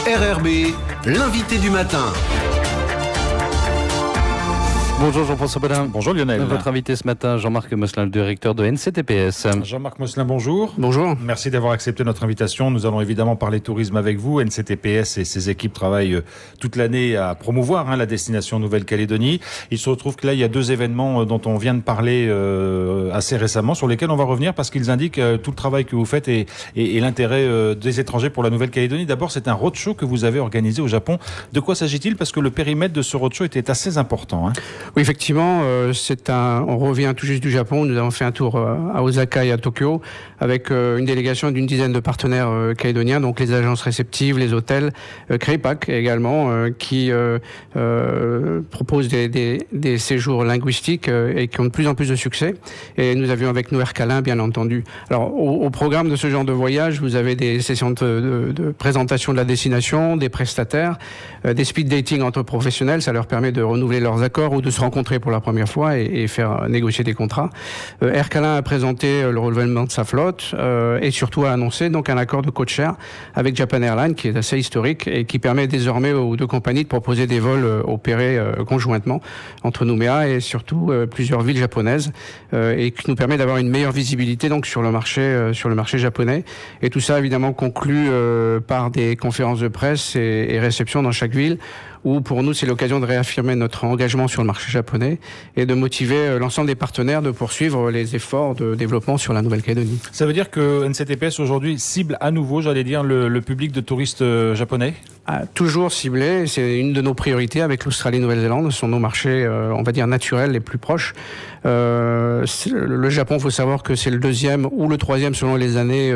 RRB, l'invité du matin. Bonjour Jean-François Bodin. Bonjour Lionel. Votre invité ce matin, Jean-Marc Mosselin, le directeur de NCTPS. Jean-Marc Mosselin, bonjour. Bonjour. Merci d'avoir accepté notre invitation. Nous allons évidemment parler tourisme avec vous. NCTPS et ses équipes travaillent toute l'année à promouvoir la destination Nouvelle-Calédonie. Il se retrouve que là, il y a deux événements dont on vient de parler assez récemment, sur lesquels on va revenir parce qu'ils indiquent tout le travail que vous faites et l'intérêt des étrangers pour la Nouvelle-Calédonie. D'abord, c'est un roadshow que vous avez organisé au Japon. De quoi s'agit-il? Parce que le périmètre de ce roadshow était assez important. Oui, effectivement, on revient tout juste du Japon. Nous avons fait un tour à Osaka et à Tokyo avec une délégation d'une dizaine de partenaires calédoniens, donc les agences réceptives, les hôtels, Crépac également, qui proposent des séjours linguistiques et qui ont de plus en plus de succès. Et nous avions avec nous Air Calin, bien entendu. Alors, au programme de ce genre de voyage, vous avez des sessions de présentation de la destination, des prestataires, des speed dating entre professionnels. Ça leur permet de renouveler leurs accords ou de se rencontrer pour la première fois et faire négocier des contrats. Air Calin a présenté le renouvellement de sa flotte et surtout a annoncé donc un accord de codeshare avec Japan Airlines qui est assez historique et qui permet désormais aux deux compagnies de proposer des vols opérés conjointement entre Nouméa et surtout plusieurs villes japonaises et qui nous permet d'avoir une meilleure visibilité donc sur le marché japonais. Et tout ça évidemment conclu par des conférences de presse et réceptions dans chaque ville, où pour nous c'est l'occasion de réaffirmer notre engagement sur le marché japonais et de motiver l'ensemble des partenaires de poursuivre les efforts de développement sur la Nouvelle-Calédonie. Ça veut dire que NCTPS aujourd'hui cible à nouveau, j'allais dire, le public de touristes japonais? Toujours ciblé, c'est une de nos priorités avec l'Australie et Nouvelle-Zélande, ce sont nos marchés, on va dire, naturels les plus proches. Le Japon, il faut savoir que c'est le deuxième ou le troisième selon les années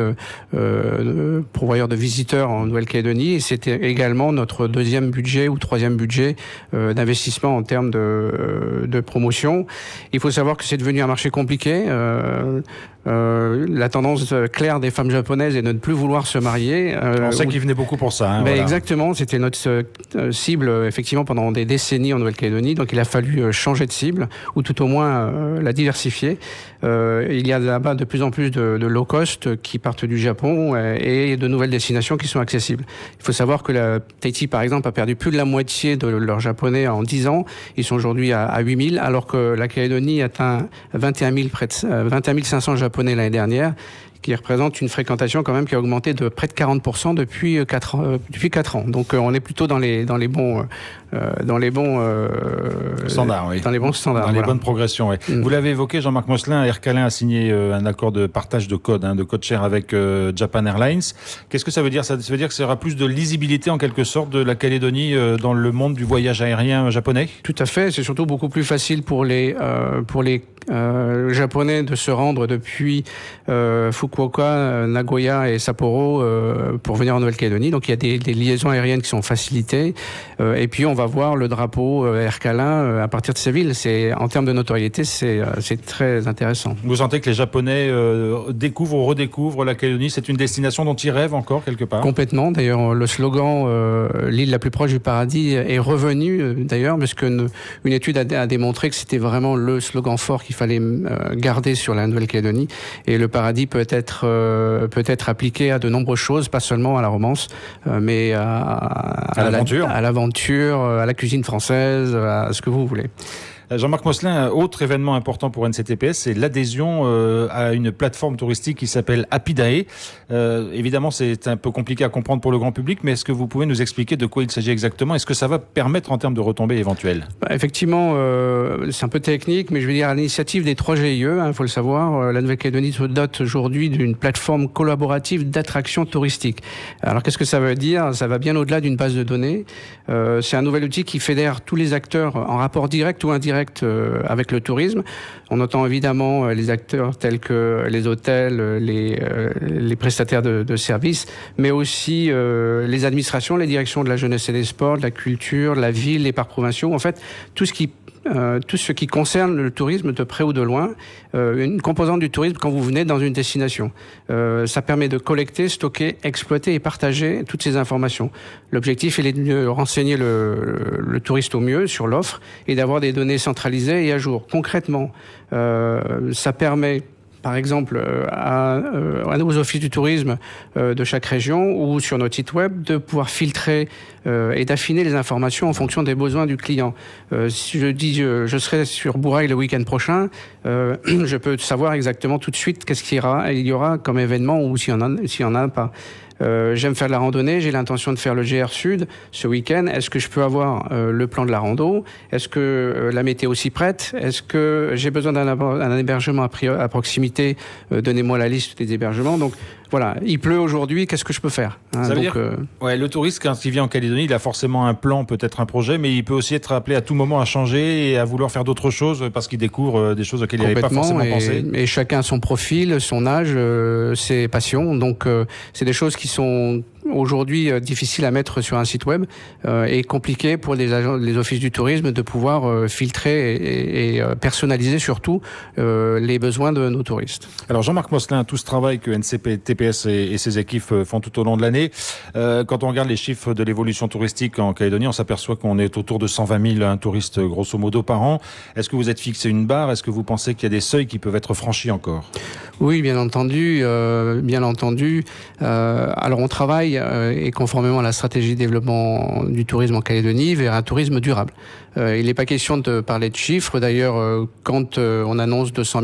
pourvoyeur de visiteurs en Nouvelle-Calédonie et c'était également notre deuxième budget ou troisième budget d'investissement en termes de promotion. Il faut savoir que c'est devenu un marché compliqué. La tendance claire des femmes japonaises est de ne plus vouloir se marier. On sait qu'ils venaient beaucoup pour ça. Voilà. Exactement, c'était notre cible effectivement pendant des décennies en Nouvelle-Calédonie, donc il a fallu changer de cible ou tout au moins la diversifier. Il y a là-bas de plus en plus de low cost qui partent du Japon et de nouvelles destinations qui sont accessibles. Il faut savoir que la Tahiti par exemple a perdu plus de la moitié de leurs japonais en 10 ans. Ils sont aujourd'hui à 8 000 alors que la Calédonie atteint 21 500 japonais l'année dernière, qui représente une fréquentation quand même qui a augmenté de près de 40% depuis 4 ans. Donc on est plutôt dans les bons standards, oui. Dans les bons standards. Dans les bonnes progressions, oui. Vous l'avez évoqué, Jean-Marc Mosselin, Air Calin a signé un accord de partage de code, de code share avec Japan Airlines. Qu'est-ce que ça veut dire? Ça veut dire que ça aura plus de lisibilité en quelque sorte de la Calédonie dans le monde du voyage aérien japonais? Tout à fait. C'est surtout beaucoup plus facile pour les Japonais de se rendre depuis Fukuoka, Nagoya et Sapporo pour venir en Nouvelle-Calédonie. Donc il y a des liaisons aériennes qui sont facilitées. Et puis on va voir le drapeau Air Calin à partir de ces villes. En termes de notoriété, c'est très intéressant. Vous sentez que les Japonais découvrent ou redécouvrent la Calédonie? C'est une destination dont ils rêvent encore quelque part? Complètement. D'ailleurs, le slogan l'île la plus proche du paradis est revenu d'ailleurs, parce qu'une étude a démontré que c'était vraiment le slogan fort qu'il fallait garder sur la Nouvelle-Calédonie. Et le paradis peut être appliqué à de nombreuses choses, pas seulement à la romance, mais à l'aventure, à la cuisine française, à ce que vous voulez. Jean-Marc Mosselin, un autre événement important pour NCTPS, c'est l'adhésion à une plateforme touristique qui s'appelle Apidae. Évidemment, c'est un peu compliqué à comprendre pour le grand public, mais est-ce que vous pouvez nous expliquer de quoi il s'agit exactement? Est-ce que ça va permettre en termes de retombées éventuelles? Effectivement, c'est un peu technique, mais je veux dire, à l'initiative des 3 GIE, il faut le savoir, la Nouvelle-Calédonie se dote aujourd'hui d'une plateforme collaborative d'attraction touristique. Alors, qu'est-ce que ça veut dire? Ça va bien au-delà d'une base de données. C'est un nouvel outil qui fédère tous les acteurs en rapport direct ou indirect avec le tourisme. On entend évidemment les acteurs tels que les hôtels, les prestataires de services, mais aussi les administrations, les directions de la jeunesse et des sports, de la culture, de la ville, les parcs provinciaux. En fait, tout ce qui concerne le tourisme de près ou de loin, une composante du tourisme quand vous venez dans une destination. Ça permet de collecter, stocker, exploiter et partager toutes ces informations. L'objectif est de renseigner le touriste au mieux sur l'offre et d'avoir des données centralisées et à jour. Concrètement, ça permet par exemple, aux offices du tourisme de chaque région ou sur notre site web, de pouvoir filtrer et d'affiner les informations en fonction des besoins du client. Si je dis je serai sur Bourail le week-end prochain, je peux savoir exactement tout de suite qu'est-ce qu'il y aura comme événement ou s'il y en a pas. J'aime faire de la randonnée, j'ai l'intention de faire le GR Sud ce week-end. Est-ce que je peux avoir le plan de la rando? Est-ce que la météo s'y prête? Est-ce que j'ai besoin d'un hébergement à proximité? Donnez-moi la liste des hébergements. Donc voilà, il pleut aujourd'hui, qu'est-ce que je peux faire? Ça veut dire, le touriste, quand il vient en Calédonie, il a forcément un plan, peut-être un projet, mais il peut aussi être appelé à tout moment à changer et à vouloir faire d'autres choses parce qu'il découvre des choses auxquelles il n'avait pas forcément pensé. Et chacun son profil, son âge, ses passions. Donc c'est des choses qui sont aujourd'hui difficiles à mettre sur un site web et compliqué pour les offices du tourisme de pouvoir filtrer et personnaliser surtout les besoins de nos touristes. Alors Jean-Marc Mosselin, tout ce travail que NCTPS et ses équipes font tout au long de l'année, quand on regarde les chiffres de l'évolution touristique en Calédonie, on s'aperçoit qu'on est autour de 120 000 touristes grosso modo par an. Est-ce que vous êtes fixé une barre? Est-ce que vous pensez qu'il y a des seuils qui peuvent être franchis encore? Oui, bien entendu. Alors on travaille et conformément à la stratégie de développement du tourisme en Calédonie vers un tourisme durable. Il n'est pas question de parler de chiffres. D'ailleurs, quand on annonce 200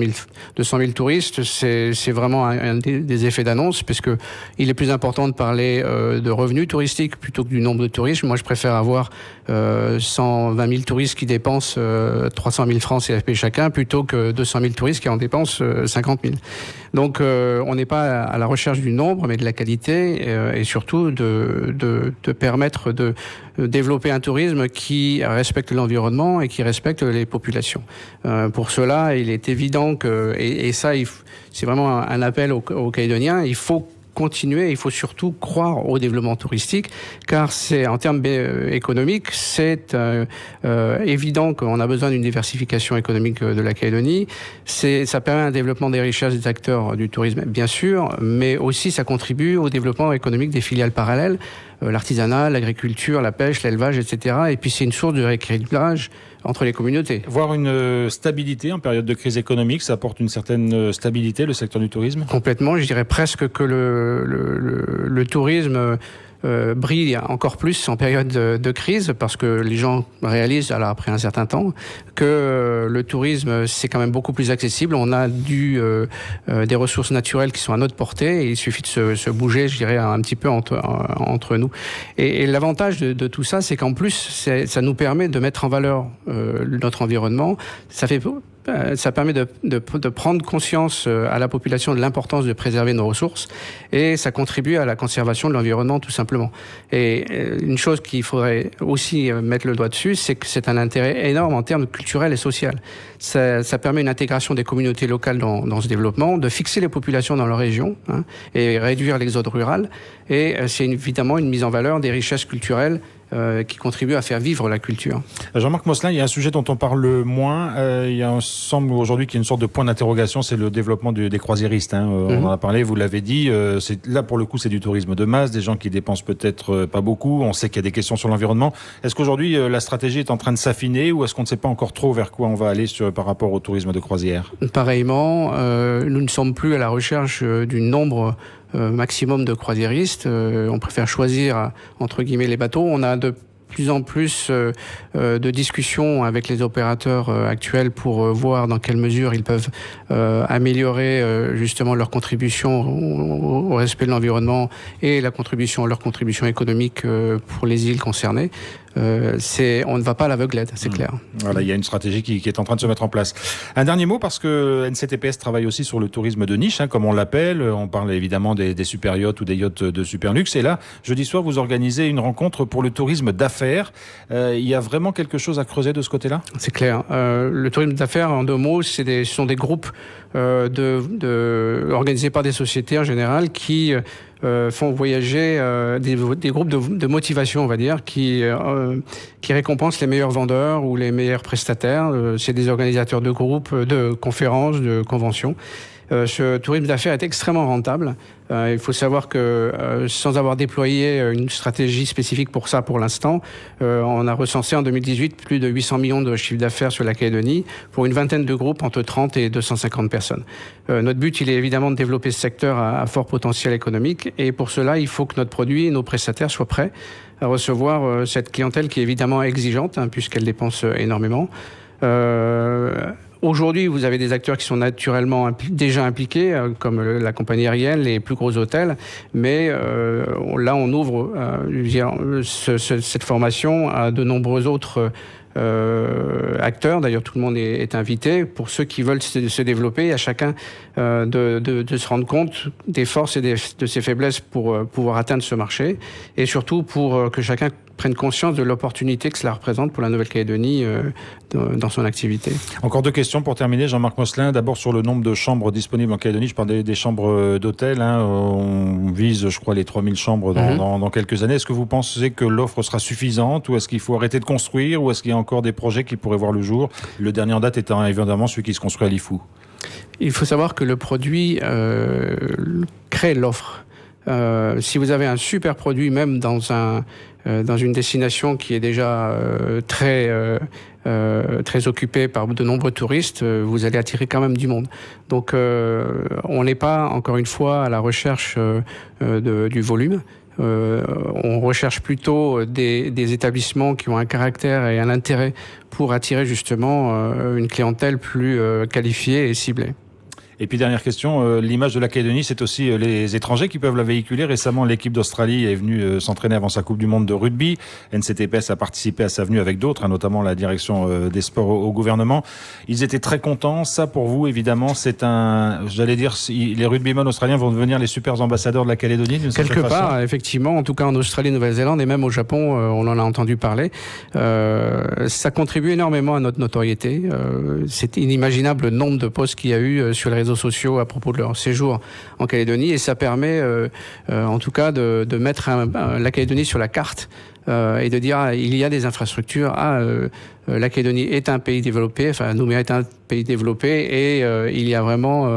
000 touristes, c'est vraiment un des effets d'annonce, puisque il est plus important de parler de revenus touristiques plutôt que du nombre de touristes. Moi, je préfère avoir 120 000 touristes qui dépensent 300 000 francs CFP chacun, plutôt que 200 000 touristes qui en dépensent 50 000. Donc, on n'est pas à la recherche du nombre, mais de la qualité et surtout de permettre de développer un tourisme qui respecte l'environnement et qui respecte les populations. Pour cela, il est évident que, et ça, c'est vraiment un appel aux Calédoniens, il faut continuer, il faut surtout croire au développement touristique, car c'est en termes économiques, c'est évident qu'on a besoin d'une diversification économique de la Calédonie. Ça permet un développement des richesses des acteurs du tourisme, bien sûr, mais aussi ça contribue au développement économique des filiales parallèles, l'artisanat, l'agriculture, la pêche, l'élevage, etc. Et puis c'est une source de rééquilibrage entre les communautés. Voir une stabilité en période de crise économique, ça apporte une certaine stabilité, le secteur du tourisme? Complètement, je dirais presque que le tourisme brille encore plus en période de crise, parce que les gens réalisent, alors après un certain temps, que le tourisme c'est quand même beaucoup plus accessible. On a des ressources naturelles qui sont à notre portée et il suffit de se bouger, je dirais, un petit peu entre nous. Et l'avantage de tout ça, c'est qu'en plus, ça nous permet de mettre en valeur notre environnement. Ça permet de prendre conscience à la population de l'importance de préserver nos ressources et ça contribue à la conservation de l'environnement tout simplement. Et une chose qu'il faudrait aussi mettre le doigt dessus, c'est que c'est un intérêt énorme en termes culturels et social. Ça permet une intégration des communautés locales dans ce développement, de fixer les populations dans leur région et réduire l'exode rural. Et c'est évidemment une mise en valeur des richesses culturelles qui contribue à faire vivre la culture. Jean-Marc Mosselin, il y a un sujet dont on parle moins. Il semble aujourd'hui qu'il y a une sorte de point d'interrogation, c'est le développement des croisiéristes. On en a parlé, vous l'avez dit. Là, pour le coup, c'est du tourisme de masse, des gens qui dépensent peut-être pas beaucoup. On sait qu'il y a des questions sur l'environnement. Est-ce qu'aujourd'hui, la stratégie est en train de s'affiner ou est-ce qu'on ne sait pas encore trop vers quoi on va aller par rapport au tourisme de croisière? Pareillement, nous ne sommes plus à la recherche du nombre maximum de croisiéristes. On préfère choisir, entre guillemets, les bateaux. On a de plus en plus de discussions avec les opérateurs actuels pour voir dans quelle mesure ils peuvent améliorer justement leur contribution au respect de l'environnement et leur contribution économique pour les îles concernées. On ne va pas à l'aveuglette, c'est clair. Voilà, il y a une stratégie qui est en train de se mettre en place. Un dernier mot, parce que NCTPS travaille aussi sur le tourisme de niche, comme on l'appelle. On parle évidemment des super yachts ou des yachts de super luxe. Et là, jeudi soir, vous organisez une rencontre pour le tourisme d'affaires. Il y a vraiment quelque chose à creuser de ce côté-là? C'est clair. Le tourisme d'affaires, en deux mots, ce sont des groupes organisés par des sociétés en général qui font voyager des groupes de motivation, on va dire, qui récompensent les meilleurs vendeurs ou les meilleurs prestataires. C'est des organisateurs de groupes, de conférences, de conventions. Ce tourisme d'affaires est extrêmement rentable Il faut savoir que sans avoir déployé une stratégie spécifique pour ça pour l'instant, on a recensé en 2018 plus de 800 millions de chiffre d'affaires sur la Calédonie pour une vingtaine de groupes entre 30 et 250 personnes. Notre but, il est évidemment de développer ce secteur à fort potentiel économique et pour cela, il faut que notre produit et nos prestataires soient prêts à recevoir cette clientèle qui est évidemment exigeante puisqu'elle dépense énormément. Aujourd'hui, vous avez des acteurs qui sont naturellement déjà impliqués, comme la compagnie aérienne, les plus gros hôtels, mais là, on ouvre cette formation à de nombreux autres acteurs. D'ailleurs, tout le monde est invité pour ceux qui veulent se développer, à chacun de se rendre compte des forces et de ses faiblesses pour pouvoir atteindre ce marché, et surtout pour que chacun prenne conscience de l'opportunité que cela représente pour la Nouvelle-Calédonie dans son activité. Encore 2 questions pour terminer, Jean-Marc Mosselin. D'abord sur le nombre de chambres disponibles en Calédonie. Je parle des chambres d'hôtel. On vise, je crois, les 3000 chambres dans quelques années. Est-ce que vous pensez que l'offre sera suffisante ou est-ce qu'il faut arrêter de construire ou est-ce qu'il y a encore des projets qui pourraient voir le jour? Le dernier en date étant évidemment celui qui se construit à Lifou. Il faut savoir que le produit crée l'offre. Si vous avez un super produit, même dans une destination qui est déjà très occupée par de nombreux touristes, vous allez attirer quand même du monde. Donc on n'est pas, encore une fois, à la recherche du volume. On recherche plutôt des établissements qui ont un caractère et un intérêt pour attirer justement une clientèle plus qualifiée et ciblée. Et puis dernière question, l'image de la Calédonie, c'est aussi les étrangers qui peuvent la véhiculer. Récemment, l'équipe d'Australie est venue s'entraîner avant sa Coupe du Monde de rugby. NCTPS a participé à sa venue avec d'autres, notamment la direction des sports au gouvernement. Ils étaient très contents. Ça, pour vous, évidemment, c'est j'allais dire, les rugbymen australiens vont devenir les super ambassadeurs de la Calédonie d'une certaine façon. Quelque part, effectivement, en tout cas en Australie, Nouvelle-Zélande et même au Japon, on en a entendu parler. Ça contribue énormément à notre notoriété. C'est inimaginable le nombre de posts qu'il y a eu sur les réseaux sociaux à propos de leur séjour en Calédonie et ça permet en tout cas de mettre la Calédonie sur la carte et de dire il y a des infrastructures, la Calédonie est un pays développé, enfin Nouméa est un pays développé et il y a vraiment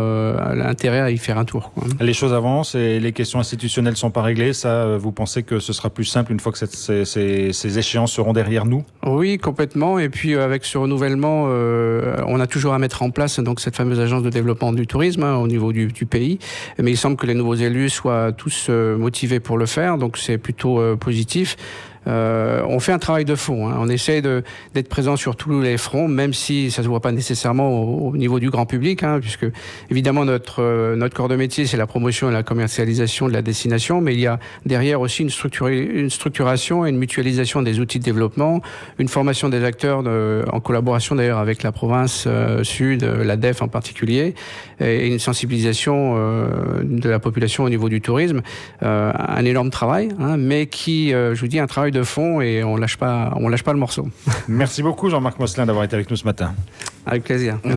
l'intérêt à y faire un tour, quoi. Les choses avancent et les questions institutionnelles sont pas réglées. Ça, vous pensez que ce sera plus simple une fois que ces échéances seront derrière nous? Oui, complètement. Et puis avec ce renouvellement, on a toujours à mettre en place donc cette fameuse agence de développement du tourisme au niveau du pays. Mais il semble que les nouveaux élus soient tous motivés pour le faire, donc c'est plutôt positif. On fait un travail de fond, on essaie d'être présent sur tous les fronts, même si ça se voit pas nécessairement au niveau du grand public, puisque évidemment notre corps de métier c'est la promotion et la commercialisation de la destination, mais il y a derrière aussi une structuration et une mutualisation des outils de développement, une formation des acteurs en collaboration d'ailleurs avec la province sud, la DEF en particulier, et une sensibilisation de la population au niveau du tourisme, un énorme travail, mais qui, je vous dis, un travail de fond et on lâche pas le morceau. Merci beaucoup Jean-Marc Mosselin d'avoir été avec nous ce matin. Avec plaisir.